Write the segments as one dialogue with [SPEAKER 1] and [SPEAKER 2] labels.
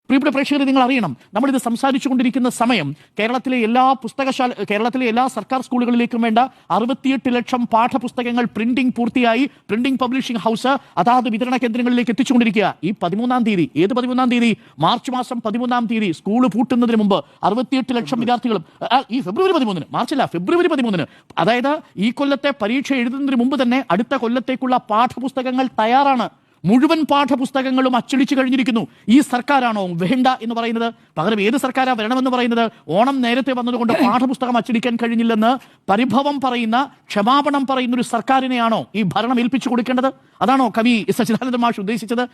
[SPEAKER 1] പ്രിയപ്പെട്ട പ്രേക്ഷകരെ, നിങ്ങൾ അറിയണം, നമ്മളിത് സംസാരിച്ചുകൊണ്ടിരിക്കുന്ന സമയം കേരളത്തിലെ എല്ലാ സർക്കാർ സ്കൂളുകളിലേക്കും വേണ്ട 68 ലക്ഷം പാഠപുസ്തകങ്ങൾ പ്രിന്റിംഗ് പൂർത്തിയായി പ്രിന്റിംഗ് പബ്ലിഷിംഗ് ഹൗസ് അതാത് വിതരണ കേന്ദ്രങ്ങളിലേക്ക് എത്തിച്ചുകൊണ്ടിരിക്കുക. ഈ 13-ാം തീയതി, ഏത് 13-ാം തീയതി? മാർച്ച് മാസം 13-ാം തീയതി സ്കൂൾ പൂട്ടുന്നതിന് മുമ്പ് 68 ലക്ഷം വിദ്യാർത്ഥികളും ഈ ഫെബ്രുവരി 13-ന്, മാർച്ചല്ല, ഫെബ്രുവരി 13-ന്, അതായത് ഈ കൊല്ലത്തെ പരീക്ഷ എഴുതുന്നതിന് മുമ്പ് തന്നെ അടുത്ത കൊല്ലത്തേക്കുള്ള പാഠപുസ്തകങ്ങൾ തയ്യാറാണ്. മുഴുവൻ പാഠപുസ്തകങ്ങളും അച്ചടിച്ചു കഴിഞ്ഞിരിക്കുന്നു. ഈ സർക്കാരാണോ വേണ്ട എന്ന് പറയുന്നത്? പകരം ഏത് സർക്കാരാ വരണമെന്ന് പറയുന്നത്? ഓണം നേരത്തെ വന്നതുകൊണ്ട് പാഠപുസ്തകം അച്ചടിക്കാൻ കഴിഞ്ഞില്ലെന്ന് പരിഭവം പറയുന്ന, ക്ഷമാപണം പറയുന്ന ഒരു സർക്കാരിനെയാണോ ഈ ഭരണം ഏൽപ്പിച്ചു കൊടുക്കേണ്ടത്? അതാണോ കവി സച്ചിദാനന്ദ മാഷ് ഉദ്ദേശിച്ചത്?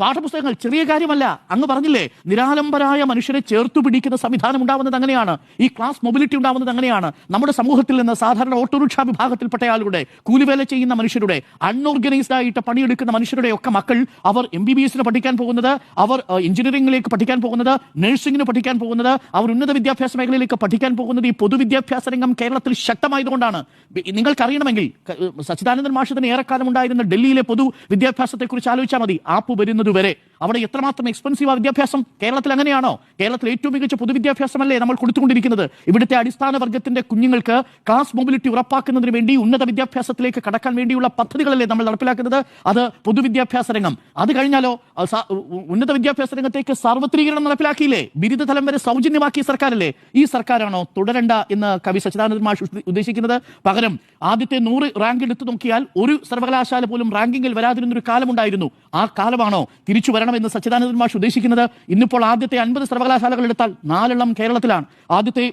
[SPEAKER 1] പാഠപുസ്തകങ്ങൾ ചെറിയ കാര്യമല്ല. അങ്ങ് പറഞ്ഞില്ലേ, നിരാലംബരായ മനുഷ്യരെ ചേർത്തു പിടിക്കുന്ന സംവിധാനം ഉണ്ടാവുന്നത് അങ്ങനെയാണ്. ഈ ക്ലാസ് മൊബിലിറ്റി ഉണ്ടാവുന്നത് അങ്ങനെയാണ്. നമ്മുടെ സമൂഹത്തിൽ നിന്ന് സാധാരണ ഓട്ടോറിക്ഷ വിഭാഗത്തിൽപ്പെട്ട ആളുകളുടെ, കൂലിവേല ചെയ്യുന്ന മനുഷ്യരുടെ, അൺഓർഗനൈസ്ഡ് ആയിട്ട് പണിയെടുക്കുന്ന മനുഷ്യരുടെ ഒക്കെ മക്കൾ, അവർ MBBS പഠിക്കാൻ പോകുന്നത്, അവർ എഞ്ചിനീയറിംഗിലേക്ക് പഠിക്കാൻ പോകുന്നത്, നഴ്സിംഗിന് പഠിക്കാൻ പോകുന്നത്, അവർ ഉന്നത വിദ്യാഭ്യാസ മേഖലയിലേക്ക് പഠിക്കാൻ പോകുന്നത് ഈ പൊതുവിദ്യാഭ്യാസ രംഗം കേരളത്തിൽ ശക്തമായതുകൊണ്ടാണ്. നിങ്ങൾക്കറിയണമെങ്കിൽ സച്ചിദാനന്ദൻ മാഷ് തന്നെ ഏറെക്കാലം ഉണ്ടായിരുന്ന ഡൽഹിയിലെ പൊതുവിദ്യാഭ്യാസത്തെക്കുറിച്ച് ആലോചിച്ചാൽ മതി. ആപ്പ് വരുന്നതുവരെ അവിടെ എത്രമാത്രം എക്സ്പെൻസീവ് വിദ്യാഭ്യാസം. കേരളത്തിൽ അങ്ങനെയാണോ? കേരളത്തിൽ ഏറ്റവും മികച്ച പൊതുവിദ്യാഭ്യാസമല്ലേ നമ്മൾ കൊടുത്തുകൊണ്ടിരിക്കുന്നത്? ഇവിടുത്തെ അടിസ്ഥാന വർഗത്തിന്റെ കുഞ്ഞുങ്ങൾക്ക് ക്ലാസ് മൊബിലിറ്റി ഉറപ്പാക്കുന്നതിന് വേണ്ടി ഉന്നത വിദ്യാഭ്യാസത്തിലേക്ക് കടക്കാൻ വേണ്ടിയുള്ള പദ്ധതികളല്ലേ നമ്മൾ നടപ്പിലാക്കുന്നത്? അത് പൊതുവിദ്യാഭ്യാസ രംഗം. അത് കഴിഞ്ഞാലോ ഉന്നത വിദ്യാഭ്യാസ രംഗത്തേക്ക് സാർവത്രികരണം നടപ്പിലാക്കിയില്ലേ? ബിരുദതലം വരെ സൗജന്യമാക്കിയ സർക്കാരല്ലേ? ഈ സർക്കാരാണോ തുടരണ്ട എന്ന് കവി സച്ചിദാനന്ദൻ മാഷ് ഉദ്ദേശിക്കുന്നത്? പകരം ആദ്യത്തെ 100 റാങ്ക് എടുത്തു നോക്കിയാൽ ഒരു സർവകലാശാല പോലും റാങ്കിങ്ങിൽ വരാതിരുന്നൊരു കാലമുണ്ടായിരുന്നു. ആ കാലമാണോ തിരിച്ചു വരണമെന്ന് സച്ചിദാനന്ദൻ മാഷ് ഉദ്ദേശിക്കുന്നത്? ഇന്നിപ്പോൾ ആദ്യത്തെ 50 സർവകലാശാലകൾ എടുത്താൽ 4 എണ്ണം കേരളത്തിലാണ്. ആദ്യത്തെ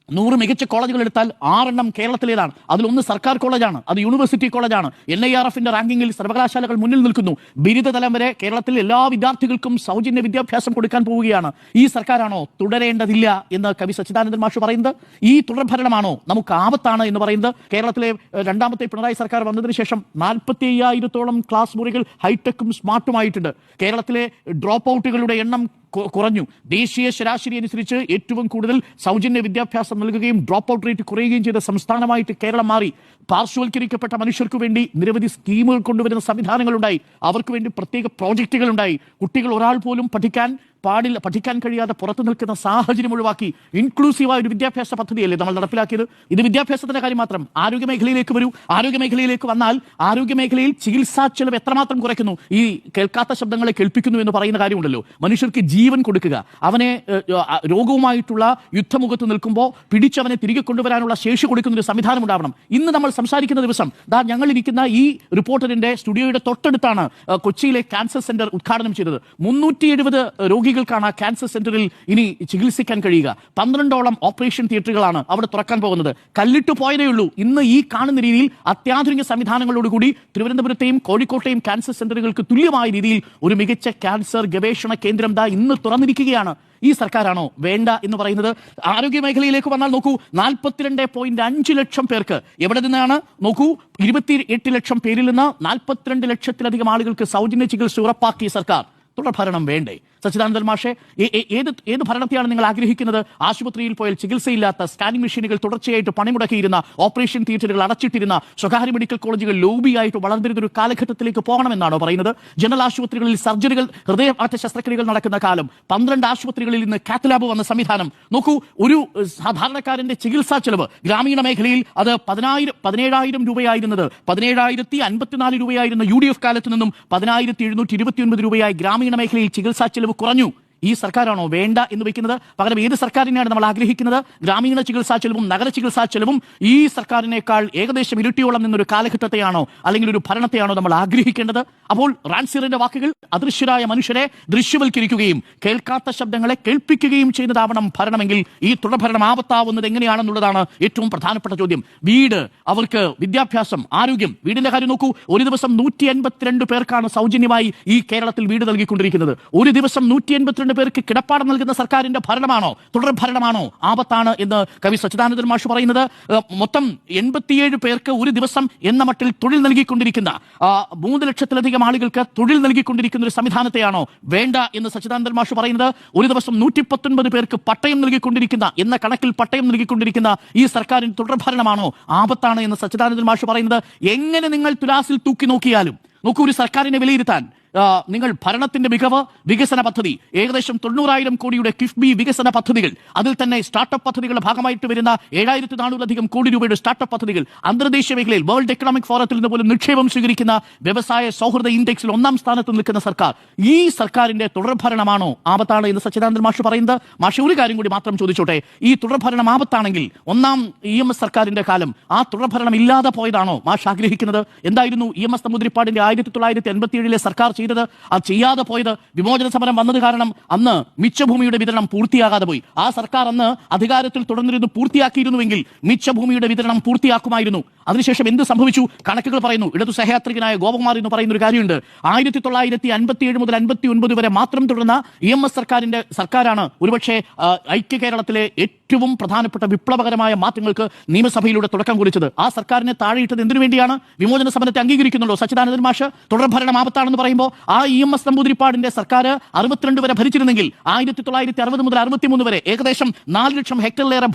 [SPEAKER 1] 100 മികച്ച കോളേജുകൾ എടുത്താൽ 6 എണ്ണം കേരളത്തിലേതാണ്. അതിലൊന്ന് സർക്കാർ കോളേജാണ്, അത് യൂണിവേഴ്സിറ്റി കോളേജാണ്. NIRFന്റെ റാങ്കിങ്ങിൽ സർവകലാശാലകൾ മുന്നിൽ നിൽക്കുന്നു. ബിരുദതലം വരെ കേരളത്തിൽ എല്ലാ വിദ്യാർത്ഥികൾക്കും സൗജന്യ വിദ്യാഭ്യാസം കൊടുക്കാൻ പോവുകയാണ്. ഈ സർക്കാരാണോ തുടരേണ്ടതില്ല എന്ന് കവി സച്ചിദാനന്ദൻ മാഷ് പറയുന്നത്? ഈ തുടർഭരണമാണോ നമുക്ക് ആപത്താണ് എന്ന് പറയുന്നത്? കേരളത്തിലെ രണ്ടാമത്തെ പിണറായി സർക്കാർ വന്നതിന് ശേഷം 45,000-ഓളം ക്ലാസ് മുറികൾ ഹൈടെക്കും സ്മാർട്ടുമായിട്ടുണ്ട്. കേരളത്തിലെ ഡ്രോപ്പ് ഔട്ടുകളുടെ എണ്ണം കുറഞ്ഞു. ദേശീയ ശരാശരി അനുസരിച്ച് ഏറ്റവും കൂടുതൽ സൗജന്യ വിദ്യാഭ്യാസം നൽകുകയും ഡ്രോപ്പ് ഔട്ട് റേറ്റ് കുറയുകയും ചെയ്ത സംസ്ഥാനമായിട്ട് കേരളം മാറി. പാർശ്വവൽക്കരിക്കപ്പെട്ട മനുഷ്യർക്ക് വേണ്ടി നിരവധി സ്കീമുകൾ കൊണ്ടുവരുന്ന സംവിധാനങ്ങളുണ്ടായി. അവർക്ക് വേണ്ടി പ്രത്യേക പ്രോജക്റ്റുകൾ ഉണ്ടായി. കുട്ടികൾ ഒരാൾ പോലും പഠിക്കാൻ കഴിയാതെ പുറത്തു നിൽക്കുന്ന സാഹചര്യം ഒഴിവാക്കി ഇൻക്ലൂസീവായ ഒരു വിദ്യാഭ്യാസ പദ്ധതിയല്ലേ നമ്മൾ നടപ്പിലാക്കിയത്? ഇത് വിദ്യാഭ്യാസത്തിന്റെ കാര്യം മാത്രം. ആരോഗ്യ മേഖലയിലേക്ക് വരൂ. ആരോഗ്യ മേഖലയിലേക്ക് വന്നാൽ ആരോഗ്യ മേഖലയിൽ ചികിത്സാ ചെലവ് എത്രമാത്രം കുറയ്ക്കുന്നു? ഈ കേൾക്കാത്ത ശബ്ദങ്ങളെ കേൾപ്പിക്കുന്നു എന്ന് പറയുന്ന കാര്യമുണ്ടല്ലോ. മനുഷ്യർക്ക് ജീവൻ കൊടുക്കുക, അവനെ രോഗവുമായിട്ടുള്ള യുദ്ധമുഖത്ത് നിൽക്കുമ്പോൾ പിടിച്ചവനെ തിരികെ കൊണ്ടുവരാനുള്ള ശേഷി കൊടുക്കുന്ന ഒരു സംവിധാനം ഉണ്ടാവണം. ഇന്ന് നമ്മൾ സംസാരിക്കുന്ന ദിവസം ഞങ്ങളിരിക്കുന്ന ഈ റിപ്പോർട്ടറിന്റെ സ്റ്റുഡിയോയുടെ തൊട്ടടുത്താണ് കൊച്ചിയിലെ ക്യാൻസർ സെന്റർ ഉദ്ഘാടനം ചെയ്തത്. 370 രോഗികൾക്കാണ് ക്യാൻസർ സെന്ററിൽ ഇനി ചികിത്സിക്കാൻ കഴിയുക. 12ഓളം ഓപ്പറേഷൻ തിയേറ്ററുകളാണ് അവിടെ തുറക്കാൻ പോകുന്നത്. കല്ലിട്ടു പോയതേ ഉള്ളൂ. ഇന്ന് ഈ കാണുന്ന രീതിയിൽ അത്യാധുനിക സംവിധാനങ്ങളോടുകൂടി തിരുവനന്തപുരത്തെയും കോഴിക്കോട്ടെയും ക്യാൻസർ സെന്ററുകൾക്ക് തുല്യമായ രീതിയിൽ ഒരു മികച്ച ക്യാൻസർ ഗവേഷണ കേന്ദ്രം ഇന്ന് തുറന്നിരിക്കുകയാണ്. ഈ സർക്കാരാണോ വേണ്ട എന്ന് പറയുന്നത്? ആരോഗ്യ മേഖലയിലേക്ക് വന്നാൽ നോക്കൂ, 42.5 ലക്ഷം പേർക്ക് എവിടെ നിന്നാണ് നോക്കൂ, 28 ലക്ഷം പേരിൽ നിന്ന് 42 ലക്ഷത്തിലധികം ആളുകൾക്ക് സൗജന്യ ചികിത്സ ഉറപ്പാക്കിയ സർക്കാർ. തുടർഭരണം വേണ്ടേ? സച്ചിദാനന്ദൻ മാഷെ, ഏത് ഭരണത്തെയാണ് നിങ്ങൾ ആഗ്രഹിക്കുന്നത്? ആശുപത്രിയിൽ പോയാൽ ചികിത്സയില്ലാത്ത, സ്കാനിംഗ് മെഷീനുകൾ തുടർച്ചയായിട്ട് പണിമുടക്കിയിരുന്ന, ഓപ്പറേഷൻ തിയേറ്ററുകൾ അടച്ചിട്ടിരുന്ന, സ്വകാര്യ മെഡിക്കൽ കോളേജുകൾ ലോബിയായിട്ട് വളർന്നിരുന്ന ഒരു കാലഘട്ടത്തിലേക്ക് പോകണമെന്നാണോ പറയുന്നത്? ജനറൽ ആശുപത്രികളിൽ സർജറികൾ, ഹൃദയമാറ്റ ശസ്ത്രക്രിയകൾ നടക്കുന്ന കാലം, 12 ആശുപത്രികളിൽ നിന്ന് കാത്ത് ലാബ് വന്ന സംവിധാനം. നോക്കൂ, ഒരു സാധാരണക്കാരന്റെ ചികിത്സാ ചെലവ് ഗ്രാമീണ മേഖലയിൽ അത് 17,000 രൂപയായിരുന്നത് 17,054 രൂപയായിരുന്ന UDF കാലത്ത് നിന്നും 10,729 രൂപയായി ഗ്രാമീണ മേഖലയിൽ ചികിത്സാ ചെലവ് കുറഞ്ഞു. ഈ സർക്കാരാണോ വേണ്ട എന്ന് വെക്കുന്നത്? പകരം ഏത് സർക്കാരിനെയാണ് നമ്മൾ ആഗ്രഹിക്കുന്നത്? ഗ്രാമീണ ചികിത്സാ ചെലവും നഗര ചികിത്സാ ചെലവും ഈ സർക്കാരിനേക്കാൾ ഏകദേശം ഇരട്ടിയോളം നിന്നൊരു കാലഘട്ടത്തെയാണോ അല്ലെങ്കിൽ ഒരു ഭരണത്തെയാണോ നമ്മൾ ആഗ്രഹിക്കേണ്ടത്? അപ്പോൾ റാൻസിയറിന്റെ വാക്കുകൾ അദൃശ്യരായ മനുഷ്യരെ ദൃശ്യവൽക്കരിക്കുകയും കേൾക്കാത്ത ശബ്ദങ്ങളെ കേൾപ്പിക്കുകയും ചെയ്യുന്നതാവണം ഭരണമെങ്കിൽ ഈ തുടർഭരണം ആപത്താവുന്നത് എങ്ങനെയാണെന്നുള്ളതാണ് ഏറ്റവും പ്രധാനപ്പെട്ട ചോദ്യം. വീട്, അവർക്ക് വിദ്യാഭ്യാസം, ആരോഗ്യം. വീടിന്റെ കാര്യം നോക്കൂ, ഒരു ദിവസം 152 പേർക്കാണ് സൗജന്യമായി ഈ കേരളത്തിൽ വീട് നൽകിക്കൊണ്ടിരിക്കുന്നത്. ഒരു ദിവസം 182 പേർക്ക് കിടപ്പാടം നൽകുന്ന സർക്കാരിന്റെ ഭരണമാണോ തുടർഭരണമാണോ ആപത്താണ് എന്ന് കവി സച്ചിദാനന്ദൻ മാഷ് പറയുന്നത്? മൊത്തം 87 പേർക്ക് ഒരു ദിവസം എന്ന മട്ടിൽ തൊഴിൽ നൽകിക്കൊണ്ടിരിക്കുന്ന 3 ലക്ഷത്തിലധികം ആളുകൾക്ക് തൊഴിൽ നൽകിക്കൊണ്ടിരിക്കുന്ന ഒരു സംവിധാനത്തെയാണോ വേണ്ട എന്ന് സച്ചിദാനന്ദൻ മാഷ് പറയുന്നത്? ഒരു ദിവസം 119 പേർക്ക് പട്ടയം നൽകിക്കൊണ്ടിരിക്കുന്ന എന്ന കണക്കിൽ പട്ടയം നൽകിക്കൊണ്ടിരിക്കുന്ന ഈ സർക്കാരിന്റെ തുടർഭരണമാണോ ആപത്താണ് എന്ന് സച്ചിദാനന്ദൻ മാഷ് പറയുന്നത്? എങ്ങനെ നിങ്ങൾ തുലാസിൽ തൂക്കി നോക്കിയാലും നോക്കൂ, ഒരു സർക്കാരിനെ വിലയിരുത്താൻ നിങ്ങൾ ഭരണത്തിന്റെ മികവ്, വികസന പദ്ധതി, ഏകദേശം 90,000 കോടിയുടെ കിഫ്ബി വികസന പദ്ധതികൾ, അതിൽ തന്നെ സ്റ്റാർട്ടപ്പ് പദ്ധതികളുടെ ഭാഗമായിട്ട് വരുന്ന 7,400 കോടി രൂപയുടെ സ്റ്റാർട്ടപ്പ് പദ്ധതികൾ, അന്തർദേശീയ മേഖലയിൽ വേൾഡ് എക്കണോമിക് ഫോറത്തിൽ നിന്ന് പോലും നിക്ഷേപം സ്വീകരിക്കുന്ന വ്യവസായ സൗഹൃദ ഇൻഡെക്സിൽ 1ാം സ്ഥാനത്ത് നിൽക്കുന്ന സർക്കാർ, ഈ സർക്കാരിന്റെ തുടർഭരണമാണോ ആപത്താണ് എന്ന് സച്ചിദാനന്ദൻ മാഷ് പറയുന്നത്? മാഷ് ഒരു കാര്യം കൂടി മാത്രം ചോദിച്ചോട്ടെ, ഈ തുടർഭരണം ആപത്താണെങ്കിൽ 1ാം EMS സർക്കാരിന്റെ കാലം ആ തുടർഭരണം ഇല്ലാതെ പോയതാണോ മാഷ് ആഗ്രഹിക്കുന്നത്? എന്തായിരുന്നു EMS നമ്പൂതിരിപ്പാടിന്റെ 1987 സർക്കാർ ചെയ്തത്? അത് ചെയ്യാതെ പോയത് വിമോചന സമരം വന്നത് കാരണം അന്ന് മിച്ചഭൂമിയുടെ വിതരണം പൂർത്തിയാകാതെ പോയി. ആ സർക്കാർ അന്ന് അധികാരത്തിൽ തുടർന്നിരുന്നു പൂർത്തിയാക്കിയിരുന്നുവെങ്കിൽ മിച്ചഭൂമിയുടെ വിതരണം പൂർത്തിയാക്കുമായിരുന്നു. അതിനുശേഷം എന്ത് സംഭവിച്ചു? കണക്കുകൾ പറയുന്നു. ഇടതു സഹയാത്രികനായ ഗോപകുമാർ എന്ന് പറയുന്ന ഒരു കാര്യമുണ്ട്. 1957 മുതൽ 59 വരെ മാത്രം തുടർന്ന EMS സർക്കാരാണ് ഒരുപക്ഷെ ഐക്യ കേരളത്തിലെ ഏറ്റവും പ്രധാനപ്പെട്ട വിപ്ലവകരമായ മാറ്റങ്ങൾക്ക് നിയമസഭയിലൂടെ തുടക്കം കുറിച്ചത്. ആ സർക്കാരിനെ താഴെയിട്ടത് എന്തിനു വേണ്ടിയാണ്? വിമോചന സമരത്തെ അംഗീകരിക്കുന്നുണ്ടോ സച്ചിദാനന്ദൻ മാഷ്? തുടർഭരണം ആപത്താണെന്ന് പറയുമ്പോൾ ആ EMS നമ്പൂതിരിപ്പാടിന്റെ സർക്കാർ 62 വരെ ഭരിച്ചിരുന്നെങ്കിൽ 1960 മുതൽ 63 വരെ ഏകദേശം 4 ലക്ഷം ഹെക്ടറിലേറെ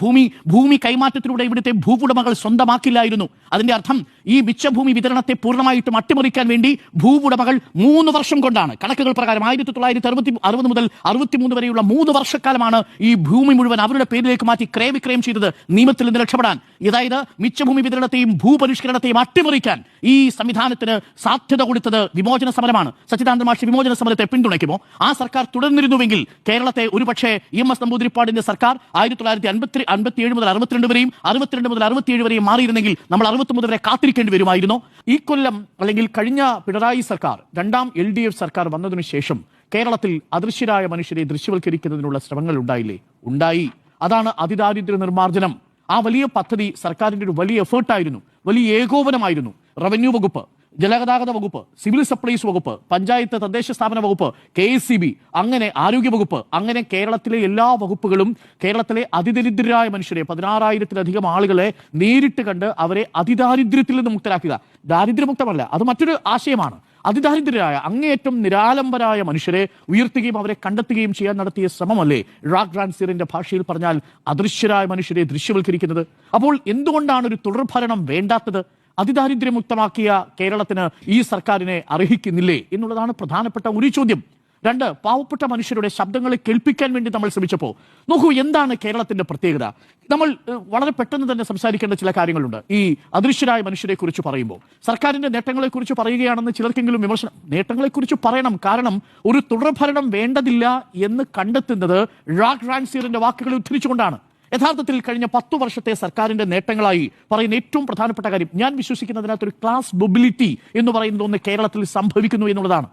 [SPEAKER 1] ഭൂമി കൈമാറ്റത്തിലൂടെ ഇവിടുത്തെ ഭൂവുടമകൾ സ്വന്തമാക്കില്ലായിരുന്നു. അതിന്റെ അർത്ഥം ഈ മിച്ചഭൂമി വിതരണത്തെ പൂർണ്ണമായിട്ടും അട്ടിമറിക്കാൻ വേണ്ടി ഭൂവുടമകൾ 3 വർഷം കൊണ്ടാണ്, കണക്കുകൾ പ്രകാരം 1960 മുതൽ 63 വരെയുള്ള 3 വർഷക്കാലമാണ് ഈ ഭൂമി മുഴുവൻ അവരുടെ പേരിലേക്ക് മാറ്റി ക്രയവിക്രയം ചെയ്തത് നിയമത്തിൽ നിന്ന് രക്ഷപ്പെടാൻ. അതായത് മിച്ചഭൂമി വിതരണത്തെയും ഭൂപരിഷ്കരണത്തെയും അട്ടിമറിക്കാൻ ഈ സംവിധാനത്തിന് സാധ്യത കൊടുത്തത് വിമോചന സമരമാണ്. സച്ചിദാനന്ദ മാഷ് വിമോചന സമരത്തെ പിന്തുണയ്ക്കുമോ? ആ സർക്കാർ തുടർന്നിരുന്നുവെങ്കിൽ കേരളത്തെ ഒരുപക്ഷെ EMS നമ്പൂതിരിപ്പാടിന്റെ സർക്കാർ 1957 മുതൽ 62 വരെയും 62 മുതൽ 67 വരെയും മാറിയിരുന്നെങ്കിൽ നമ്മൾ 63 വരെ കാത്തിരിക്കേണ്ടി വരുമായിരുന്നോ? ഈ കൊല്ലം അല്ലെങ്കിൽ കഴിഞ്ഞ പിണറായി സർക്കാർ 2ാം LDF സർക്കാർ വന്നതിനു ശേഷം കേരളത്തിൽ അദൃശ്യരായ മനുഷ്യരെ ദൃശ്യവൽക്കരിക്കുന്നതിനുള്ള ശ്രമങ്ങൾ ഉണ്ടായില്ലേ? ഉണ്ടായി. അതാണ് അതിദാരിദ്ര്യ നിർമ്മാർജ്ജനം. ആ വലിയ പദ്ധതി സർക്കാരിന്റെ ഒരു വലിയ എഫേർട്ടായിരുന്നു, വലിയ ഏകോപനമായിരുന്നു. റവന്യൂ വകുപ്പ്, ജലഗതാഗത വകുപ്പ്, സിവിൽ സപ്ലൈസ് വകുപ്പ്, പഞ്ചായത്ത് തദ്ദേശ സ്ഥാപന വകുപ്പ്, KSCB, അങ്ങനെ ആരോഗ്യ വകുപ്പ്, അങ്ങനെ കേരളത്തിലെ എല്ലാ വകുപ്പുകളും കേരളത്തിലെ അതിദരിദ്രരായ മനുഷ്യരെ 16,000-ലധികം ആളുകളെ നേരിട്ട് കണ്ട് അവരെ അതിദാരിദ്ര്യത്തിൽ നിന്ന് മുക്തരാക്കുക. ദാരിദ്ര്യമുക്തമല്ല, അത് മറ്റൊരു ആശയമാണ്. അതിദാരിദ്രരായ അങ്ങേയറ്റം നിരാലംബരായ മനുഷ്യരെ ഉയർത്തുകയും അവരെ കണ്ടെത്തുകയും ചെയ്യാൻ നടത്തിയ ശ്രമമല്ലേ ഇറാഖ് റാൻസിറിന്റെ ഭാഷയിൽ പറഞ്ഞാൽ അദൃശ്യരായ മനുഷ്യരെ ദൃശ്യവൽക്കരിക്കുന്നത്? അപ്പോൾ എന്തുകൊണ്ടാണ് ഒരു തുടർഭരണം വേണ്ടാത്തത്? അതിദാരിദ്ര്യമുക്തമാക്കിയ കേരളത്തിന് ഈ സർക്കാരിനെ അർഹിക്കുന്നില്ലേ എന്നുള്ളതാണ് പ്രധാനപ്പെട്ട ഒരു ചോദ്യം. 2, പാവപ്പെട്ട മനുഷ്യരുടെ ശബ്ദങ്ങളെ കേൾപ്പിക്കാൻ വേണ്ടി നമ്മൾ ശ്രമിച്ചപ്പോൾ നോക്കൂ, എന്താണ് കേരളത്തിന്റെ പ്രത്യേകത? നമ്മൾ വളരെ പെട്ടെന്ന് തന്നെ സംസാരിക്കേണ്ട ചില കാര്യങ്ങളുണ്ട്. ഈ അദൃശ്യരായ മനുഷ്യരെ കുറിച്ച് പറയുമ്പോൾ സർക്കാരിന്റെ നേട്ടങ്ങളെക്കുറിച്ച് പറയുകയാണെന്ന് ചിലർക്കെങ്കിലും വിമർശനം. നേട്ടങ്ങളെക്കുറിച്ച് പറയണം, കാരണം ഒരു തുടർഭരണം വേണ്ടതില്ല എന്ന് കണ്ടെത്തുന്നത് ഇറാഖ് റാൻസിറിന്റെ വാക്കുകളെ ഉദ്ധരിച്ചുകൊണ്ടാണ്. യഥാർത്ഥത്തിൽ കഴിഞ്ഞ 10 വർഷത്തെ സർക്കാരിന്റെ നേട്ടങ്ങളായി പറയുന്ന ഏറ്റവും പ്രധാനപ്പെട്ട കാര്യം, ഞാൻ വിശ്വസിക്കുന്നതിനകത്തൊരു ക്ലാസ് മൊബിലിറ്റി എന്ന് പറയുന്നത് ഒന്ന് കേരളത്തിൽ സംഭവിക്കുന്നു എന്നുള്ളതാണ്.